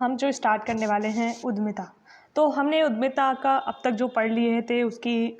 हम जो स्टार्ट करने वाले हैं उद्यमिता। तो हमने उद्यमिता का अब तक जो पढ़ लिए थे उसकी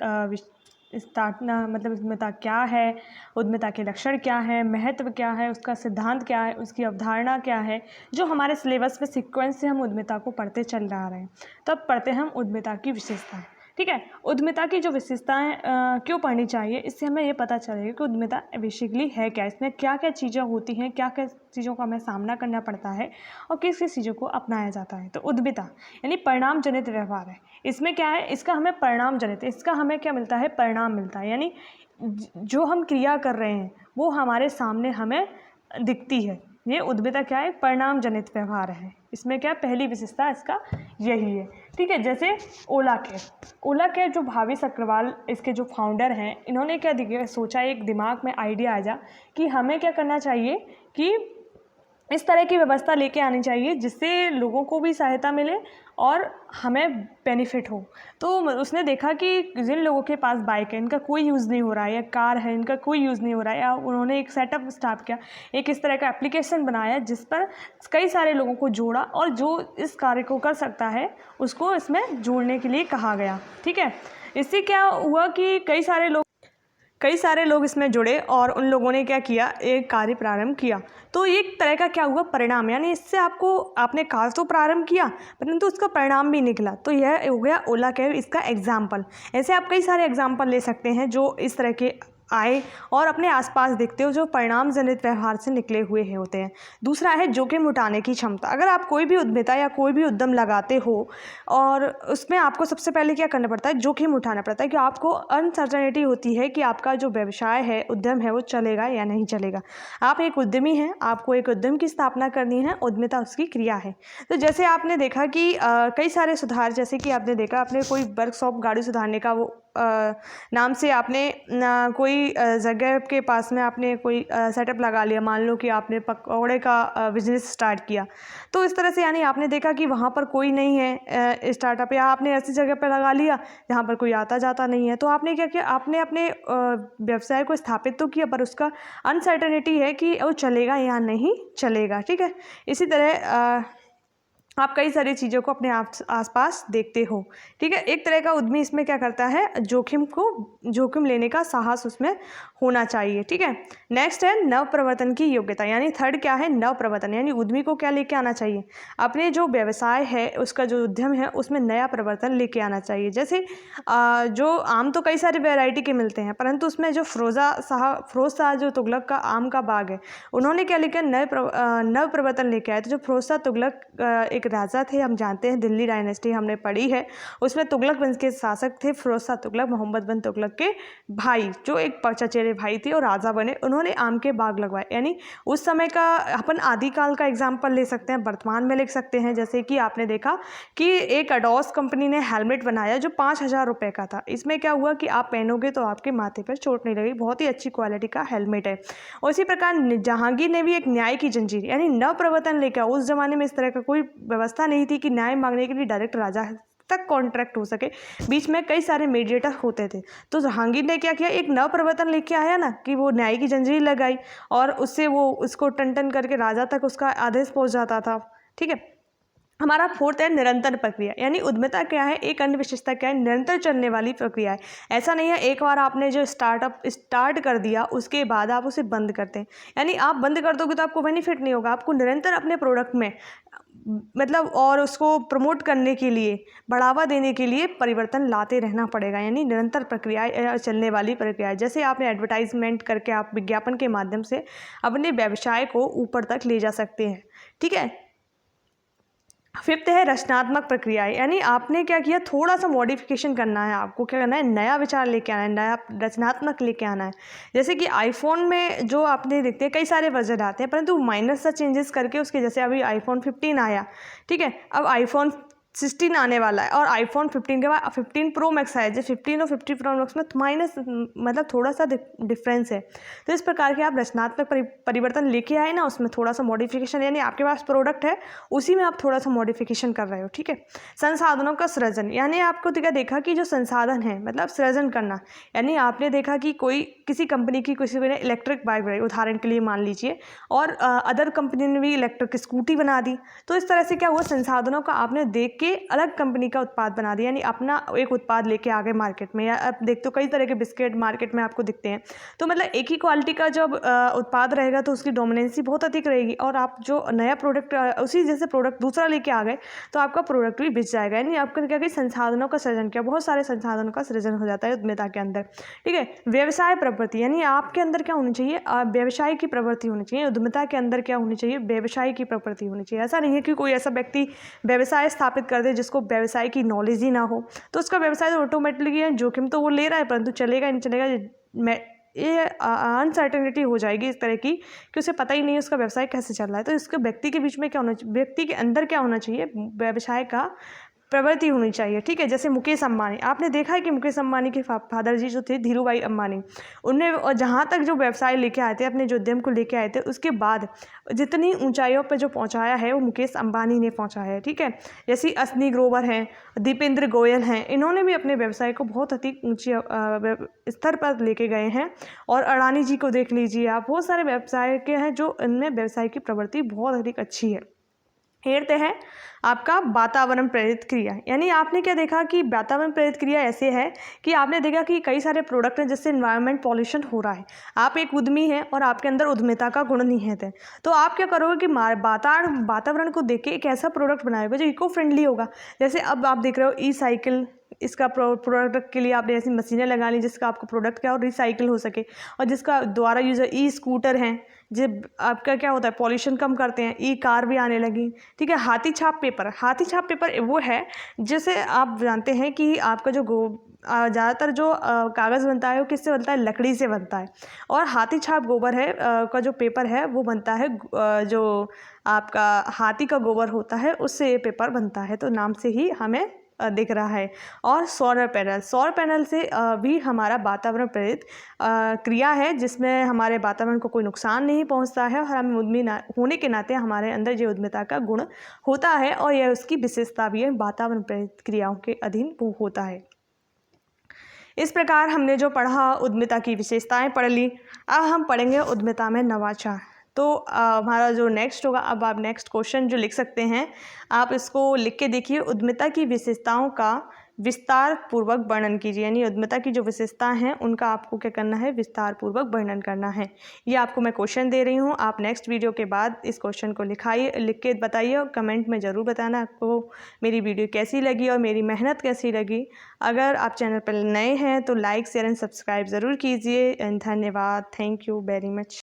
मतलब उद्यमिता क्या है, उद्यमिता के लक्षण क्या है, महत्व क्या है, उसका सिद्धांत क्या है, उसकी अवधारणा क्या है, जो हमारे सिलेबस में सीक्वेंस से हम उद्यमिता को पढ़ते चल रहे हैं। तब पढ़ते हैं हम उद्यमिता की विशेषताएं। ठीक है, उद्यमिता की जो विशेषताएं क्यों पढ़नी चाहिए, इससे हमें ये पता चलेगा कि उद्यमिता बेसिकली है क्या, इसमें क्या क्या चीज़ें होती हैं, क्या क्या चीज़ों का हमें सामना करना पड़ता है और किस किस चीज़ों को अपनाया जाता है। तो उद्यमिता यानी परिणाम जनित व्यवहार है। इसमें क्या है, इसका हमें परिणाम जनित, इसका हमें क्या मिलता है, परिणाम मिलता है। यानी जो हम क्रिया कर रहे हैं वो हमारे सामने हमें दिखती है। ये उद्यमिता क्या है, परिणाम जनित व्यवहार है। इसमें क्या, पहली विशेषता इसका यही है। ठीक है, जैसे ओला केयर जो भावेश अग्रवाल इसके जो फाउंडर हैं, इन्होंने क्या सोचा, एक दिमाग में आइडिया आया कि हमें क्या करना चाहिए कि इस तरह की व्यवस्था लेके आनी चाहिए जिससे लोगों को भी सहायता मिले और हमें बेनिफिट हो। तो उसने देखा कि जिन लोगों के पास बाइक है, इनका कोई यूज़ नहीं हो रहा है, या कार है, इनका कोई यूज़ नहीं हो रहा है, या उन्होंने एक सेटअप स्टार्ट किया, एक इस तरह का एप्लीकेशन बनाया जिस पर कई सारे लोगों को जोड़ा और जो इस कार्य को कर सकता है उसको इसमें जोड़ने के लिए कहा गया। ठीक है, इससे क्या हुआ कि कई सारे लोग इसमें जुड़े और उन लोगों ने क्या किया, एक कार्य प्रारंभ किया। तो एक तरह का क्या हुआ, परिणाम, यानी इससे आपने कार्य तो प्रारंभ किया परंतु उसका परिणाम भी निकला। तो यह हो गया ओला केयर, इसका एग्जाम्पल। ऐसे आप कई सारे एग्जाम्पल ले सकते हैं जो इस तरह के आए और अपने आसपास देखते हो, जो परिणाम जनित व्यवहार से निकले हुए होते हैं। दूसरा है जोखिम उठाने की क्षमता। अगर आप कोई भी उद्यमिता या कोई भी उद्यम लगाते हो और उसमें आपको सबसे पहले क्या करना पड़ता है, जोखिम उठाना पड़ता है कि आपको अनसर्टेनिटी होती है कि आपका जो व्यवसाय है, उद्यम है, वो चलेगा या नहीं चलेगा। आप एक उद्यमी हैं, आपको एक उद्यम की स्थापना करनी है, उद्यमिता उसकी क्रिया है। तो जैसे आपने देखा कि कई सारे सुधार, जैसे कि आपने देखा आपने कोई वर्कशॉप गाड़ी सुधारने का वो नाम से आपने कोई जगह के पास में आपने कोई सेटअप लगा लिया। मान लो कि आपने पकौड़े का बिजनेस स्टार्ट किया, तो इस तरह से यानी आपने देखा कि वहाँ पर कोई नहीं है स्टार्टअप, या आपने ऐसी जगह पर लगा लिया जहाँ पर कोई आता जाता नहीं है। तो आपने क्या किया, आपने अपने व्यवसाय को स्थापित तो किया पर उसका अनसर्टेनिटी है कि वो चलेगा या नहीं चलेगा। ठीक है, इसी तरह आप कई सारी चीज़ों को अपने आसपास देखते हो। ठीक है, एक तरह का उद्यमी इसमें क्या करता है, जोखिम लेने का साहस उसमें होना चाहिए। ठीक है, नेक्स्ट है नव प्रवर्तन की योग्यता, यानी थर्ड क्या है, नव प्रवर्तन, यानी उद्यमी को क्या लेके आना चाहिए, अपने जो व्यवसाय है, उसका जो उद्यम है, उसमें नया प्रवर्तन लेके आना चाहिए। जैसे जो आम तो कई सारे वैरायटी के मिलते हैं, परंतु उसमें जो फिरोज शाह जो तुगलक का आम का बाग है, उन्होंने क्या लेकर नव प्रवर्तन लेके आए। तो जो फिरोज शाह तुगलक एक राजा थे, हम जानते हैं दिल्ली डायनेस्टी हमने पढ़ी है, उसमें तुगलक वंश के शासक थे फिरोज शाह तुगलक, मोहम्मद बिन तुगलक के भाई, जो एक चचेरे भाई थे और राजा बने। उन्होंने आम के बाग लगवाए, यानी उस समय का अपन आदिकाल का एग्जाम्पल ले सकते हैं, वर्तमान में लिख सकते हैं। जैसे कि आपने देखा कि एक अडोस कंपनी ने हेलमेट बनाया जो 5,000 रुपये का था। इसमें क्या हुआ कि आप पहनोगे तो आपके माथे पर चोट नहीं लगेगी, बहुत ही अच्छी क्वालिटी का हेलमेट है। और इसी प्रकार जहांगीर ने भी एक न्याय की जंजीर, यानी नव प्रवर्तन लेकर, उस जमाने में इस तरह का कोई व्यवस्था नहीं थी कि न्याय मांगने के लिए डायरेक्ट राजा तक कॉन्ट्रैक्ट हो सके, बीच में कई सारे मीडिएटर होते थे। तो जहांगीर ने क्या किया, एक नव प्रवर्तन लेके आया ना, कि वो न्याय की जंजीर लगाई और उससे वो उसको टन टन करके राजा तक उसका आदेश पहुंच जाता था। ठीक है, हमारा फोर्थ है निरंतर प्रक्रिया, यानी उद्यमिता क्या है, एक अन्य विशेषता क्या है, निरंतर चलने वाली प्रक्रिया है। ऐसा नहीं है एक बार आपने जो स्टार्ट कर दिया उसके बाद आप उसे बंद करते हैं, यानी आप बंद कर दोगे तो आपको बेनिफिट नहीं होगा। आपको निरंतर अपने प्रोडक्ट में मतलब और उसको प्रमोट करने के लिए, बढ़ावा देने के लिए परिवर्तन लाते रहना पड़ेगा, यानी निरंतर प्रक्रिया, चलने वाली प्रक्रिया। जैसे आपने एडवर्टाइजमेंट करके आप विज्ञापन के माध्यम से अपने व्यवसाय को ऊपर तक ले जा सकते हैं। ठीक है, फिफ्थ है रचनात्मक प्रक्रिया, यानी आपने क्या किया, थोड़ा सा मॉडिफिकेशन करना है, आपको क्या करना है, नया विचार लेके आना है, नया रचनात्मक लेके आना है। जैसे कि आईफोन में जो आपने देखते हैं कई सारे वर्जन आते हैं, परंतु माइनर सा चेंजेस करके उसके, जैसे अभी आईफोन 15 आया, ठीक है, अब आईफोन 16 आने वाला है और आईफोन 15 के बाद 15 प्रो मैक्स है, जो 15 और 15 प्रो मैक्स में माइनस मतलब थोड़ा सा डिफरेंस है। तो इस प्रकार के आप रचनात्मक परिवर्तन लेके आए ना, उसमें थोड़ा सा मॉडिफिकेशन, यानी आपके पास प्रोडक्ट है उसी में आप थोड़ा सा मॉडिफिकेशन कर रहे हो, ठीक है। संसाधनों का सृजन, यानी आपको देखा कि जो संसाधन है मतलब सृजन करना, यानी आपने देखा कि कोई किसी कंपनी की किसी ने इलेक्ट्रिक बाइक बनाई उदाहरण के लिए मान लीजिए, और अदर कंपनी ने भी इलेक्ट्रिक स्कूटी बना दी। तो इस तरह से क्या हुआ, संसाधनों का आपने देख के अलग कंपनी का उत्पाद बना दिया, यानी अपना एक उत्पाद लेके आ गए मार्केट में। या अब देखते हो कई तरह के बिस्किट मार्केट में आपको दिखते हैं, तो मतलब एक ही क्वालिटी का जब उत्पाद रहेगा तो उसकी डोमिनेंसी बहुत अधिक रहेगी, और आप जो नया प्रोडक्ट उसी जैसे प्रोडक्ट दूसरा लेके आ गए तो आपका प्रोडक्ट भी बिक जाएगा। यानी आपका क्या कि संसाधनों का सृजन किया, बहुत सारे संसाधनों का सृजन हो जाता है उद्यमिता के अंदर, ठीक है। व्यवसाय प्रवृत्ति, यानी आपके अंदर क्या होनी चाहिए, व्यवसाय की प्रवृत्ति होनी चाहिए। उद्यमिता के अंदर क्या होनी चाहिए, व्यवसाय की प्रवृत्ति होनी चाहिए। ऐसा नहीं है कि कोई ऐसा व्यक्ति व्यवसाय स्थापित कर दे जिसको व्यवसाय की नॉलेज ही ना हो, तो उसका व्यवसाय तो ऑटोमेटिकली जोखिम तो वो ले रहा है, परंतु चलेगा नहीं चलेगा, ये अनसर्टेनिटी हो जाएगी इस तरह की कि उसे पता ही नहीं उसका व्यवसाय कैसे चल रहा है। तो इसके व्यक्ति के बीच में क्या होना चाहिए, व्यक्ति के अंदर क्या होना चाहिए, व्यवसाय का प्रवृत्ति होनी चाहिए, ठीक है। जैसे मुकेश अंबानी, आपने देखा है कि मुकेश अंबानी के फादर जी जो थे धीरू भाई अंबानी, उनने और जहाँ तक जो व्यवसाय लेके आए थे, अपने जो उद्यम को लेके आए थे, उसके बाद जितनी ऊंचाइयों पर जो पहुँचाया है वो मुकेश अंबानी ने पहुँचाया है, ठीक है। जैसे अश्विनी ग्रोवर हैं, दीपेंद्र गोयल हैं, इन्होंने भी अपने व्यवसाय को बहुत अधिक ऊँची स्तर पर लेके गए हैं। और अडानी जी को देख लीजिए आप, बहुत सारे व्यवसाय के हैं जो इनमें व्यवसाय की प्रवृत्ति बहुत अधिक अच्छी है। हेरते हैं आपका वातावरण प्रेरित क्रिया, यानी आपने क्या देखा कि वातावरण प्रेरित क्रिया ऐसे है कि आपने देखा कि कई सारे प्रोडक्ट हैं जिससे इन्वायरमेंट पॉल्यूशन हो रहा है। आप एक उद्यमी हैं और आपके अंदर उद्यमिता का गुण निहित है, तो आप क्या करोगे कि वातावरण को देख के एक ऐसा प्रोडक्ट बनाओगे जो इको फ्रेंडली होगा। जैसे अब आप देख रहे हो ई साइकिल, इसका प्रोडक्ट के लिए आपने ऐसी मशीनें लगा ली जिसका आपका प्रोडक्ट क्या हो, रिसाइकिल हो सके, और जिसका द्वारा यूजर ई स्कूटर हैं जब आपका क्या होता है पॉल्यूशन कम करते हैं, ई कार भी आने लगी, ठीक है। हाथी छाप पेपर वो है, जैसे आप जानते हैं कि आपका जो ज़्यादातर जो कागज़ बनता है वो किससे बनता है, लकड़ी से बनता है, और हाथी छाप गोबर है का जो पेपर है वो बनता है जो आपका हाथी का गोबर होता है उससे ये पेपर बनता है, तो नाम से ही हमें दिख रहा है। और सौर पैनल से भी हमारा वातावरण प्रेरित क्रिया है, जिसमें हमारे वातावरण को कोई नुकसान नहीं पहुंचता है, और हम उद्यमी होने के नाते हमारे अंदर ये उद्यमिता का गुण होता है, और यह उसकी विशेषता भी है, वातावरण प्रेरित क्रियाओं के अधीन वो होता है। इस प्रकार हमने जो पढ़ा उद्यमिता की विशेषताएं पढ़ ली। अब हम पढ़ेंगे उद्यमिता में नवाचार। तो हमारा जो नेक्स्ट होगा, अब आप नेक्स्ट क्वेश्चन जो लिख सकते हैं, आप इसको लिख के देखिए, उद्यमिता की विशेषताओं का विस्तार पूर्वक वर्णन कीजिए। यानी उद्यमिता की जो विशेषताएं हैं उनका आपको क्या करना है, विस्तार पूर्वक वर्णन करना है। ये आपको मैं क्वेश्चन दे रही हूँ, आप नेक्स्ट वीडियो के बाद इस क्वेश्चन को लिख के बताइए, और कमेंट में ज़रूर बताना आपको मेरी वीडियो कैसी लगी और मेरी मेहनत कैसी लगी। अगर आप चैनल पर नए हैं तो लाइक शेयर एंड सब्सक्राइब ज़रूर कीजिए। धन्यवाद, थैंक यू वेरी मच।